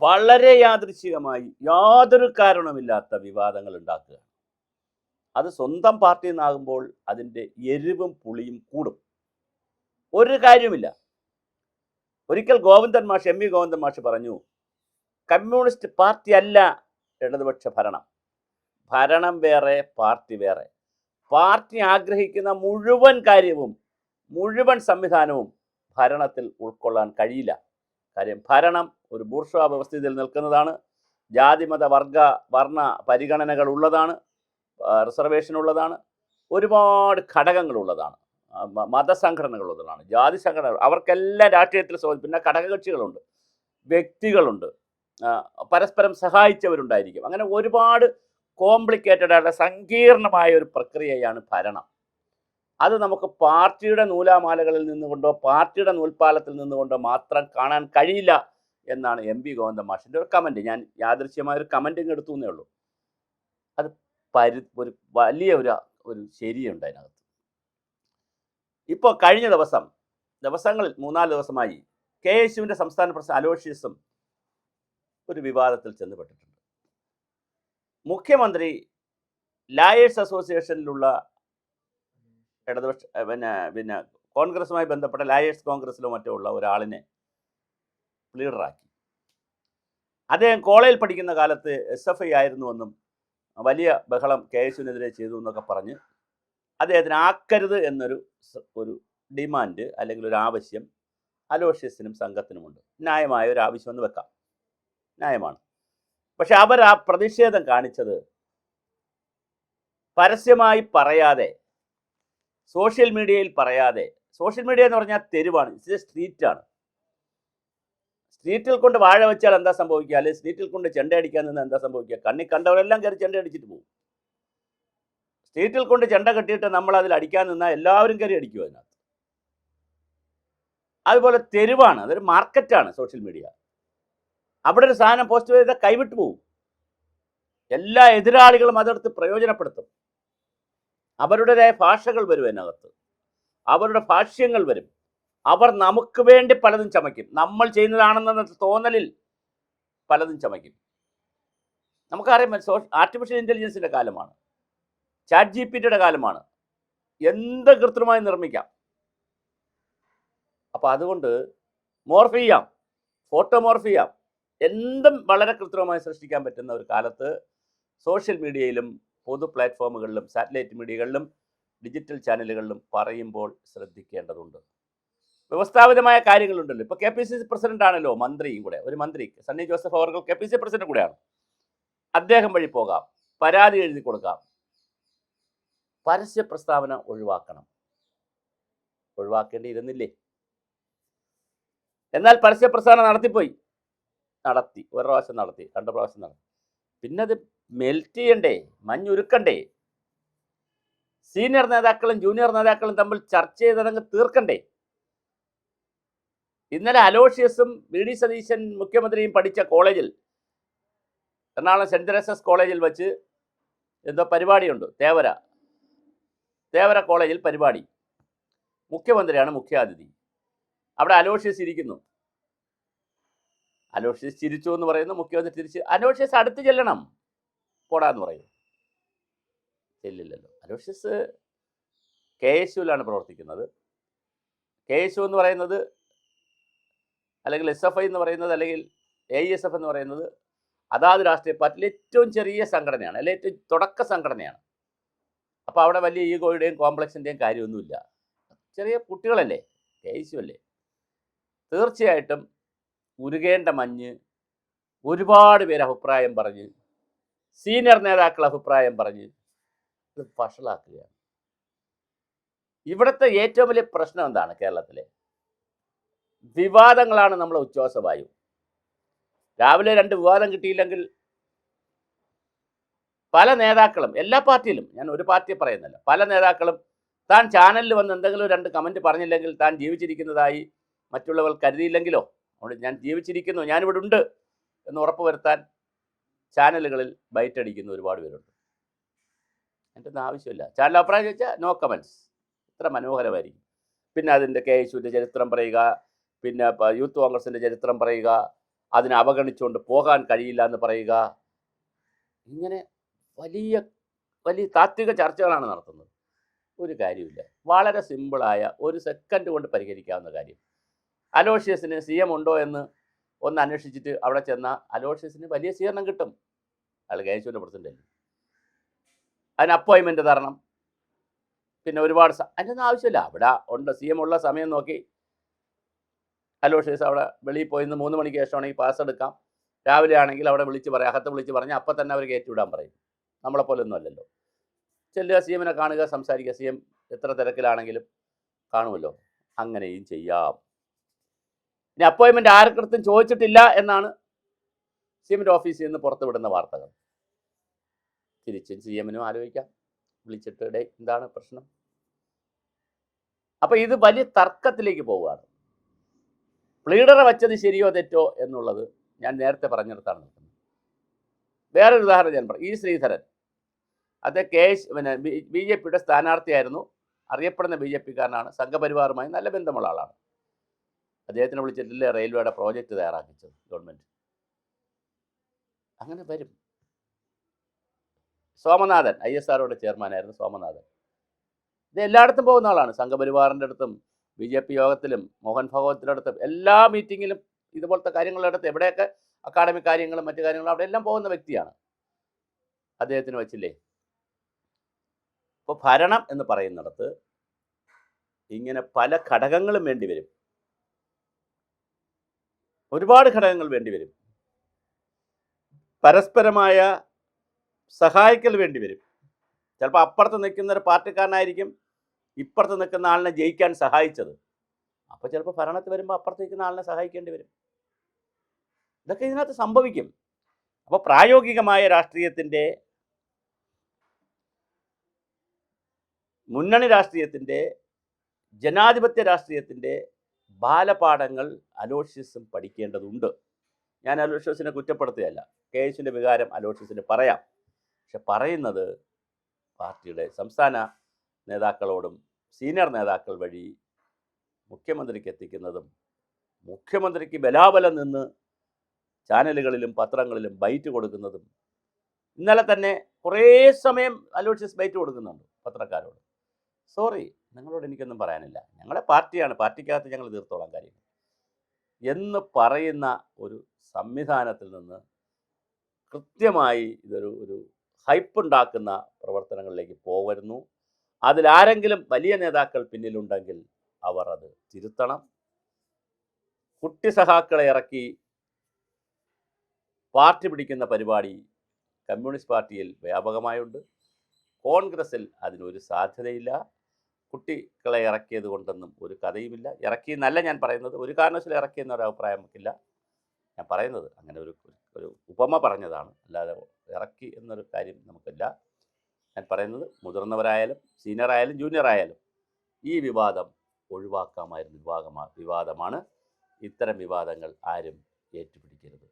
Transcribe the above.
വളരെ യാദൃച്ഛികമായി യാതൊരു കാരണവുമില്ലാത്ത വിവാദങ്ങൾ ഉണ്ടാക്കുക. അത് സ്വന്തം പാർട്ടിയിൽ നിന്നാകുമ്പോൾ അതിൻ്റെ എരിവും പുളിയും കൂടും. ഒരു കാര്യമില്ല. ഒരിക്കൽ ഗോവിന്ദൻ മാഷ് എം വി ഗോവിന്ദൻ മാഷ് പറഞ്ഞു, കമ്മ്യൂണിസ്റ്റ് പാർട്ടി അല്ല ഇടതുപക്ഷ ഭരണം. ഭരണം വേറെ, പാർട്ടി വേറെ. പാർട്ടി ആഗ്രഹിക്കുന്ന മുഴുവൻ കാര്യവും മുഴുവൻ സംവിധാനവും ഭരണത്തിൽ ഉൾക്കൊള്ളാൻ കഴിയില്ല. കാര്യം ഭരണം ഒരു ബൂർഷ്വാ വ്യവസ്ഥയിൽ നിൽക്കുന്നതാണ്. ജാതിമത വർണ്ണ പരിഗണനകൾ ഉള്ളതാണ്, റിസർവേഷൻ ഉള്ളതാണ്, ഒരുപാട് ഘടകങ്ങളുള്ളതാണ്, മതസംഘടനകളുള്ളതാണ്, ജാതി സംഘടനകൾ, അവർക്കെല്ലാം രാഷ്ട്രീയത്തിൽ പിന്നെ ഘടകകക്ഷികളുണ്ട്, വ്യക്തികളുണ്ട്, പരസ്പരം സഹായിച്ചവരുണ്ടായിരിക്കും. അങ്ങനെ ഒരുപാട് കോംപ്ലിക്കേറ്റഡ് ആയിട്ടുള്ള സങ്കീർണമായ ഒരു പ്രക്രിയയാണ് ഭരണം. അത് നമുക്ക് പാർട്ടിയുടെ നൂലാമാലകളിൽ നിന്നുകൊണ്ടോ പാർട്ടിയുടെ നൂൽപ്പാലത്തിൽ നിന്നുകൊണ്ടോ മാത്രം കാണാൻ കഴിയില്ല എന്നാണ് എം വി ഗോവിന്ദൻ മാഷിൻ്റെ ഒരു കമൻറ്റ്. ഞാൻ യാദൃശ്യമായൊരു കമൻറ്റിങ് എടുത്തു എന്നേ ഉള്ളൂ. അത് ഒരു വലിയ ഒരു ശരിയുണ്ട് അതിനകത്ത്. ഇപ്പോൾ കഴിഞ്ഞ ദിവസങ്ങളിൽ 3-4 ദിവസമായി കെ എസ് യുവിൻ്റെ സംസ്ഥാന പ്രസിഡന്റ് അലോഷ്യസും ഒരു വിവാദത്തിൽ ചെന്നപ്പെട്ടിട്ടുണ്ട്. മുഖ്യമന്ത്രി ലായേഴ്സ് അസോസിയേഷനിലുള്ള ഇടതുപക്ഷ പിന്നെ കോൺഗ്രസുമായി ബന്ധപ്പെട്ട ലായേഴ്സ് കോൺഗ്രസിലോ മറ്റോ ഉള്ള ഒരാളിനെ ലീഡറാക്കി. അദ്ദേഹം കോളേജിൽ പഠിക്കുന്ന കാലത്ത് SFI ആയിരുന്നുവെന്നും വലിയ ബഹളം കെ എസ് യുവിനെതിരെ ചെയ്തു എന്നൊക്കെ പറഞ്ഞ് അദ്ദേഹത്തിന് ആക്കരുത് എന്നൊരു ഡിമാൻഡ് അല്ലെങ്കിൽ ഒരു ആവശ്യം അലോഷ്യസിനും സംഘത്തിനുമുണ്ട്. ന്യായമായ ഒരു ആവശ്യം എന്ന് വെക്കാം, ന്യായമാണ്. പക്ഷെ അവർ ആ പ്രതിഷേധം കാണിച്ചത് പരസ്യമായി പറയാതെ, സോഷ്യൽ മീഡിയയിൽ പറയാതെ. സോഷ്യൽ മീഡിയ എന്ന് പറഞ്ഞാൽ തെരുവാണ്, ഇത് സ്ട്രീറ്റാണ്. സ്ട്രീറ്റിൽ കൊണ്ട് വാഴ വെച്ചാൽ എന്താ സംഭവിക്കുക, അല്ലെങ്കിൽ സ്ട്രീറ്റിൽ കൊണ്ട് ചെണ്ടയടിക്കാൻ നിന്ന് എന്താ സംഭവിക്കുക? കണ്ണി കണ്ടവരെല്ലാം കയറി ചെണ്ടയടിച്ചിട്ട് പോകും. സ്ട്രീറ്റിൽ കൊണ്ട് ചെണ്ട കെട്ടിയിട്ട് നമ്മൾ അതിൽ അടിക്കാൻ നിന്നാൽ എല്ലാവരും കയറി അടിക്കും അതിനകത്ത്. അതുപോലെ തെരുവാണ്, അതൊരു മാർക്കറ്റാണ് സോഷ്യൽ മീഡിയ. അവിടെ ഒരു സാധനം പോസ്റ്റ് ചെയ്താൽ കൈവിട്ടു പോകും. എല്ലാ എതിരാളികളും അതെടുത്ത് പ്രയോജനപ്പെടുത്തും. അവരുടേതായ ഭാഷകൾ വരും അതിനകത്ത്, അവരുടെ ഭാഷ്യങ്ങൾ വരും. അവർ നമുക്ക് വേണ്ടി പലതും ചമയ്ക്കും. നമ്മൾ ചെയ്യുന്നതാണെന്ന തോന്നലിൽ പലതും ചമയ്ക്കും. നമുക്കറിയാം, ആർട്ടിഫിഷ്യൽ ഇൻ്റലിജൻസിൻ്റെ കാലമാണ്, ചാറ്റ് GPT കാലമാണ്. എന്ത് കൃത്രിമമായി നിർമ്മിക്കാം. അപ്പോൾ അതുകൊണ്ട് മോർഫ് ചെയ്യാം, ഫോട്ടോ മോർഫ് ചെയ്യാം, എന്തും വളരെ കൃത്രിമമായി സൃഷ്ടിക്കാൻ പറ്റുന്ന ഒരു കാലത്ത് സോഷ്യൽ മീഡിയയിലും പൊതു പ്ലാറ്റ്ഫോമുകളിലും സാറ്റലൈറ്റ് മീഡിയകളിലും ഡിജിറ്റൽ ചാനലുകളിലും പറയുമ്പോൾ ശ്രദ്ധിക്കേണ്ടതുണ്ട്. വ്യവസ്ഥാപിതമായ കാര്യങ്ങളുണ്ടല്ലോ. ഇപ്പോൾ KPCC പ്രസിഡന്റ് ആണല്ലോ മന്ത്രിയും കൂടെ, ഒരു മന്ത്രി സണ്ണി ജോസഫ് അവർ KPCC പ്രസിഡന്റ് കൂടെയാണ്. അദ്ദേഹം വഴി പോകാം, പരാതി എഴുതി കൊടുക്കാം. പരസ്യ പ്രസ്താവന ഒഴിവാക്കേണ്ടിയിരുന്നില്ലേ? എന്നാൽ പരസ്യ പ്രസ്താവന നടത്തി, ഒരു പ്രാവശ്യം നടത്തി, 2 പ്രാവശ്യം നടത്തി. പിന്നെ അത് മെൽറ്റ് ചെയ്യണ്ടേ, മഞ്ഞുരുക്കണ്ടേ? സീനിയർ നേതാക്കളും ജൂനിയർ നേതാക്കളും തമ്മിൽ ചർച്ച ചെയ്തതങ്ങ് തീർക്കണ്ടേ? ഇന്നലെ അലോഷ്യസും VD സതീശൻ മുഖ്യമന്ത്രിയും പഠിച്ച കോളേജിൽ, എറണാകുളം സെൻറ് തെരേസസ് കോളേജിൽ വെച്ച് എന്തോ പരിപാടിയുണ്ട്. തേവര കോളേജിൽ പരിപാടി. മുഖ്യമന്ത്രിയാണ് മുഖ്യാതിഥി. അവിടെ അലോഷ്യസ് ഇരിക്കുന്നു. അലോഷ്യസ് ചിരിച്ചു എന്ന് പറയുന്നു, മുഖ്യമന്ത്രി തിരിച്ച് അലോഷ്യസ് അടുത്ത് ചെല്ലണം, പോടാന്ന് പറയും. ചെല്ലില്ലല്ലോ. അലോഷ്യസ് KSUവിലാണ് പ്രവർത്തിക്കുന്നത്. KSU എന്ന് പറയുന്നത്, അല്ലെങ്കിൽ SFI എന്ന് പറയുന്നത്, അല്ലെങ്കിൽ AISF എന്ന് പറയുന്നത് അതാത് രാഷ്ട്രീയ പാർട്ടിയിൽ ഏറ്റവും ചെറിയ സംഘടനയാണ്, അല്ലെങ്കിൽ ഏറ്റവും തുടക്ക സംഘടനയാണ്. അപ്പോൾ അവിടെ വലിയ ഈഗോയുടെയും കോംപ്ലക്സിൻ്റെയും കാര്യമൊന്നുമില്ല. ചെറിയ കുട്ടികളല്ലേ, KSU അല്ലേ. തീർച്ചയായിട്ടും ഉരുകേണ്ട മഞ്ഞ് ഒരുപാട് പേര് അഭിപ്രായം പറഞ്ഞ്, സീനിയർ നേതാക്കൾ അഭിപ്രായം പറഞ്ഞ് ഇത് വഷളാക്കുകയാണ്. ഇവിടുത്തെ ഏറ്റവും വലിയ പ്രശ്നം എന്താണ്? കേരളത്തിലെ വിവാദങ്ങളാണ് നമ്മളെ ഉച്ഛ്വാസവായു. രാവിലെ 2 വിവാദം കിട്ടിയില്ലെങ്കിൽ പല നേതാക്കളും, എല്ലാ പാർട്ടിയിലും, ഞാൻ ഒരു പാർട്ടിയെ പറയുന്നില്ല, പല നേതാക്കളും താൻ ചാനലിൽ വന്ന് എന്തെങ്കിലും 2 കമൻറ്റ് പറഞ്ഞില്ലെങ്കിൽ താൻ ജീവിച്ചിരിക്കുന്നതായി മറ്റുള്ളവർ കരുതിയില്ലെങ്കിലോ, അതുകൊണ്ട് ഞാൻ ജീവിച്ചിരിക്കുന്നു, ഞാനിവിടെ ഉണ്ട് എന്ന് ഉറപ്പ് വരുത്താൻ ചാനലുകളിൽ ബൈറ്റ് അടിക്കുന്ന ഒരുപാട് പേരുണ്ട്. എൻ്റെ ഒന്നും ആവശ്യമില്ല. ചാനൽ അഭിപ്രായം ചോദിച്ചാൽ നോ കമൻറ്റ്സ്, ഇത്ര മനോഹരമായിരിക്കും. പിന്നെ അതിൻ്റെ KSUവിൻ്റെ ചരിത്രം പറയുക, പിന്നെ യൂത്ത് കോൺഗ്രസിൻ്റെ ചരിത്രം പറയുക, അതിനെ അവഗണിച്ചുകൊണ്ട് പോകാൻ കഴിയില്ല എന്ന് പറയുക. ഇങ്ങനെ വലിയ വലിയ താത്വിക ചർച്ചകളാണ് നടത്തുന്നത്. ഒരു കാര്യമില്ല. വളരെ സിമ്പിളായ ഒരു സെക്കൻഡ് കൊണ്ട് പരിഹരിക്കാവുന്ന കാര്യം. അലോഷ്യസിന് CM ഉണ്ടോ എന്ന് ഒന്ന് അന്വേഷിച്ചിട്ട് അവിടെ ചെന്നാൽ അലോഷ്യസിന് വലിയ സ്വീകരണം കിട്ടും. അയാൾ KSUവിൻ്റെ പ്രസിഡന്റ്. അതിന് അപ്പോയിൻമെൻറ്റ് തരണം. പിന്നെ ഒരുപാട് അതിൻ്റെ ഒന്നും ആവശ്യമില്ല. അവിടെ ഉണ്ട്. CM ഉള്ള സമയം നോക്കി അലോഷ്യസ് അവിടെ വെളിയിൽ പോയി 3 മണിക്ക് ശേഷമാണെങ്കിൽ പാസ് എടുക്കാം. രാവിലെ ആണെങ്കിൽ അവിടെ വിളിച്ച് പറയാം, അകത്ത് വിളിച്ച് പറഞ്ഞാൽ അപ്പം തന്നെ അവർ കയറ്റിവിടാൻ പറയും. നമ്മളെപ്പോലെ ഒന്നും അല്ലല്ലോ. ചെല്ലുക, CMനെ കാണുക, സംസാരിക്കുക. CM എത്ര തിരക്കിലാണെങ്കിലും കാണുമല്ലോ. അങ്ങനെയും ചെയ്യാം. ഇനി അപ്പോയിൻമെൻറ്റ് ആർക്കടുത്തും ചോദിച്ചിട്ടില്ല എന്നാണ് CMൻ്റെ ഓഫീസിൽ നിന്ന് പുറത്തുവിടുന്ന വാർത്തകൾ. തിരിച്ചും CMനും ആലോചിക്കാം, വിളിച്ചിട്ട് ഡേ എന്താണ് പ്രശ്നം. അപ്പോൾ ഇത് വലിയ തർക്കത്തിലേക്ക് പോവുകയാണ്. പ്ലീഡറെ വച്ചത് ശരിയോ തെറ്റോ എന്നുള്ളത് ഞാൻ നേരത്തെ പറഞ്ഞിടത്താണ് നിൽക്കുന്നത്. വേറൊരു ഉദാഹരണം ഞാൻ പറയാം. ശ്രീധരൻ അദ്ദേഹം BJPയുടെ സ്ഥാനാർത്ഥിയായിരുന്നു. അറിയപ്പെടുന്ന BJPക്കാരനാണ്. സംഘപരിവാറുമായി നല്ല ബന്ധമുള്ള ആളാണ്. അദ്ദേഹത്തിനെ വിളിച്ചിട്ടില്ലേ റെയിൽവേയുടെ പ്രോജക്റ്റ് തയ്യാറാക്കിച്ചത് ഗവൺമെൻറ്. അങ്ങനെ വരും. സോമനാഥൻ ISROയുടെ ചെയർമാനായിരുന്നു സോമനാഥൻ. ഇത് എല്ലായിടത്തും പോകുന്ന ആളാണ്. സംഘപരിവാറിൻ്റെ അടുത്തും BJP യോഗത്തിലും മോഹൻ ഭാഗവത്തിൻ്റെ അടുത്തും എല്ലാ മീറ്റിങ്ങിലും ഇതുപോലത്തെ കാര്യങ്ങളുടെ അടുത്ത് എവിടെയൊക്കെ അക്കാഡമിക് കാര്യങ്ങളും മറ്റു കാര്യങ്ങളും അവിടെ എല്ലാം പോകുന്ന വ്യക്തിയാണ്. അദ്ദേഹത്തിന് വച്ചില്ലേ. അപ്പോൾ ഭരണം എന്ന് പറയുന്നിടത്ത് ഇങ്ങനെ പല ഘടകങ്ങളും വേണ്ടി വരും. ഒരുപാട് ഘടകങ്ങൾ വേണ്ടി വരും. പരസ്പരമായ സഹായിക്കൽ വേണ്ടി വരും. ചിലപ്പോൾ അപ്പുറത്ത് നിൽക്കുന്ന ഒരു പാർട്ടിക്കാരനായിരിക്കും ഇപ്പുറത്ത് നിൽക്കുന്ന ആളിനെ ജയിക്കാൻ സഹായിച്ചത്. അപ്പോൾ ചിലപ്പോൾ ഭരണത്തിൽ വരുമ്പോൾ അപ്പുറത്ത് നിൽക്കുന്ന ആളിനെ സഹായിക്കേണ്ടി വരും. ഇതൊക്കെ ഇതിനകത്ത് സംഭവിക്കും. അപ്പോൾ പ്രായോഗികമായ രാഷ്ട്രീയത്തിൻ്റെ, മുന്നണി രാഷ്ട്രീയത്തിൻ്റെ, ജനാധിപത്യ രാഷ്ട്രീയത്തിൻ്റെ ബാലപാഠങ്ങൾ അലോഷ്യസും പഠിക്കേണ്ടതുണ്ട്. ഞാൻ അലോഷ്യസിനെ കുറ്റപ്പെടുത്തുകയല്ല. KSUവിൻ്റെ വികാരം അലോഷ്യസിന് പറയാം. പക്ഷെ പറയുന്നത് പാർട്ടിയുടെ സംസ്ഥാന നേതാക്കളോടും സീനിയർ നേതാക്കൾ വഴി മുഖ്യമന്ത്രിക്ക് എത്തിക്കുന്നതും മുഖ്യമന്ത്രിക്ക് ബലാബലം നിന്ന് ചാനലുകളിലും പത്രങ്ങളിലും ബൈറ്റ് കൊടുക്കുന്നതും. ഇന്നലെ തന്നെ കുറേ സമയം അലോഷ്യസ് ബൈറ്റ് കൊടുക്കുന്നുണ്ട് പത്രക്കാരോട്. സോറി, നിങ്ങളോട് എനിക്കൊന്നും പറയാനില്ല, ഞങ്ങളുടെ പാർട്ടിയാണ്, പാർട്ടിക്കകത്ത് ഞങ്ങൾ തീർത്തോളാം കാര്യങ്ങൾ എന്ന് പറയുന്ന ഒരു സംവിധാനത്തിൽ നിന്ന് കൃത്യമായി ഒരു ഹൈപ്പുണ്ടാക്കുന്ന പ്രവർത്തനങ്ങളിലേക്ക് പോകരുന്നു. അതിലാരെങ്കിലും വലിയ നേതാക്കൾ പിന്നിലുണ്ടെങ്കിൽ അവർ അത് തിരുത്തണം. കുട്ടി സഹാക്കളെ ഇറക്കി പാർട്ടി പിടിക്കുന്ന പരിപാടി കമ്മ്യൂണിസ്റ്റ് പാർട്ടിയിൽ വ്യാപകമായുണ്ട്. കോൺഗ്രസിൽ അതിനൊരു സാധ്യതയില്ല. കുട്ടികളെ ഇറക്കിയത് കൊണ്ടൊന്നും ഒരു കഥയുമില്ല. ഇറക്കിയെന്നല്ല ഞാൻ പറയുന്നത്, ഒരു കാരണവശാലും ഇറക്കിയെന്നൊരു അഭിപ്രായം നമുക്കില്ല. ഞാൻ പറയുന്നത് അങ്ങനെ ഒരു ഉപമ പറഞ്ഞതാണ്, അല്ലാതെ ഇറക്കി എന്നൊരു കാര്യം നമുക്കില്ല. ഞാൻ പറയുന്നത് മുതിർന്നവരായാലും സീനിയറായാലും ജൂനിയറായാലും ഈ വിവാദം ഒഴിവാക്കാമായിരുന്ന വിവാദമാണ്. ഇത്തരം വിവാദങ്ങൾ ആരും ഏറ്റുപിടിക്കരുത്.